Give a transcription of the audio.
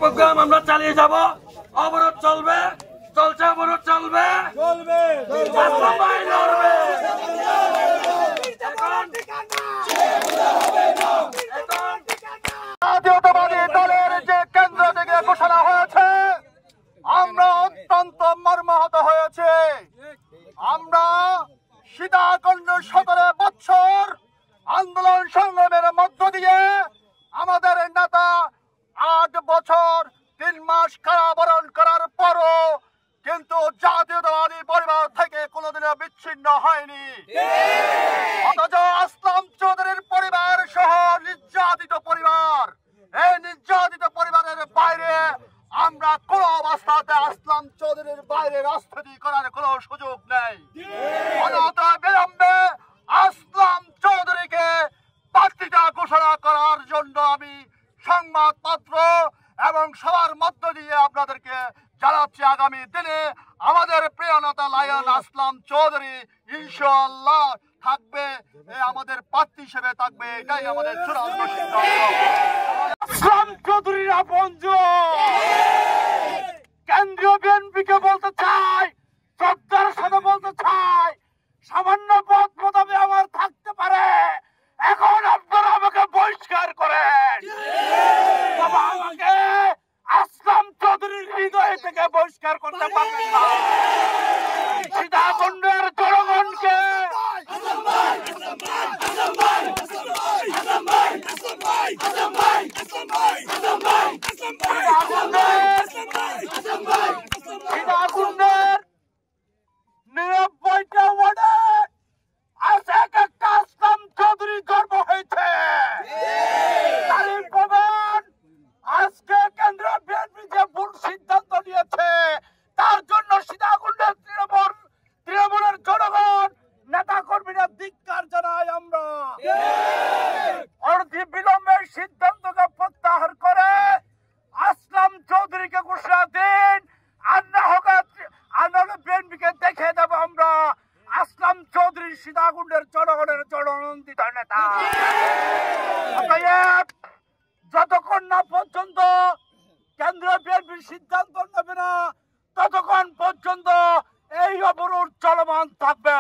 Programme আমরা চালিয়ে যাব। অবরোধ চলবে, চলছে, অবরোধ চলবে, আসলাম ভাই লড়বে। জাতীয়তাবাদী দলের যে কেন্দ্র থেকে ঘোষণা হয়েছে, আমরা অত্যন্ত মর্মাহত হয়েছে। আমরা সীতাকুণ্ড 17 বছর আন্দোলন সংগ্রামের মধ্য দিয়ে আমাদের নেতা 8 বছর 3 মাস কারাবরণ করার পরও কিন্তু জাতীয়তাবাদী পরিবার থেকে কোনোদিনও বিচ্ছিন্ন হয়নি। অথচ আসলাম চৌধুরীর পরিবার সহ নির্যাতিত পরিবার, এই নির্যাতিত পরিবারের বাইরে আমরা কোন অবস্থাতে আসলাম চৌধুরীর বাইরে রাজনীতি করার কোন সুযোগ নেই। অনত বিলম্বে আসলাম চৌধুরীকে প্রার্থিতা ঘোষণা করার জন্য আমি সংবাদপত্র এবং সবার মধ্য দিয়ে আপনাদেরকে জানাচ্ছি, আগামী দিনে আমাদের প্রিয় নেতা লায়ন আসলাম চৌধুরী ইনশাআল্লাহ থাকবে, আমাদের প্রার্থী হিসেবে থাকবে। এটাই আমাদের চূড়ান্ত সিদ্ধান্ত। আসলাম চৌধুরীর আপনজন কেন্দ্রীয় বিএনপিকে বলতে চাই, শ্রদ্ধার সাথে বলতে চাই, সামান্য পথ প্রতাপে আমার থাকতে পারে, এখন আপনারা আমাকে বহিষ্কার করেন, আমাকে আসলাম চৌধুরীর হৃদয় থেকে বহিষ্কার করতে পারবেন না। সীতাকুণ্ডের জনগণকে সীতাকুণ্ডের 99টা ওয়ার্ডে আজ একটা আসলাম চৌধুরী গর্ব হয়েছে। আজকে কেন্দ্রীয় বিএনপি যে ভুল সিদ্ধান্ত নিয়েছে তার জন্য সীতাকুণ্ডের তৃণমূলের জনগণ নেতা কর্মীরা ধিক্কার জানাই। আমরা অনতি বিলম্বে সিদ্ধান্তকে প্রত্যাহার করে আসলাম চৌধুরীকে ঘোষণা দিন, আর না হলে বিএনপিকে দেখে দেবো আমরা আসলাম চৌধুরী সীতাকুণ্ডের জনগণের জননন্দিত নেতা। যতক্ষণ না পর্যন্ত কেন্দ্রীয় বিএনপি সিদ্ধান্ত নেবে না, ততক্ষণ পর্যন্ত এই অবরোধ চলমান থাকবে।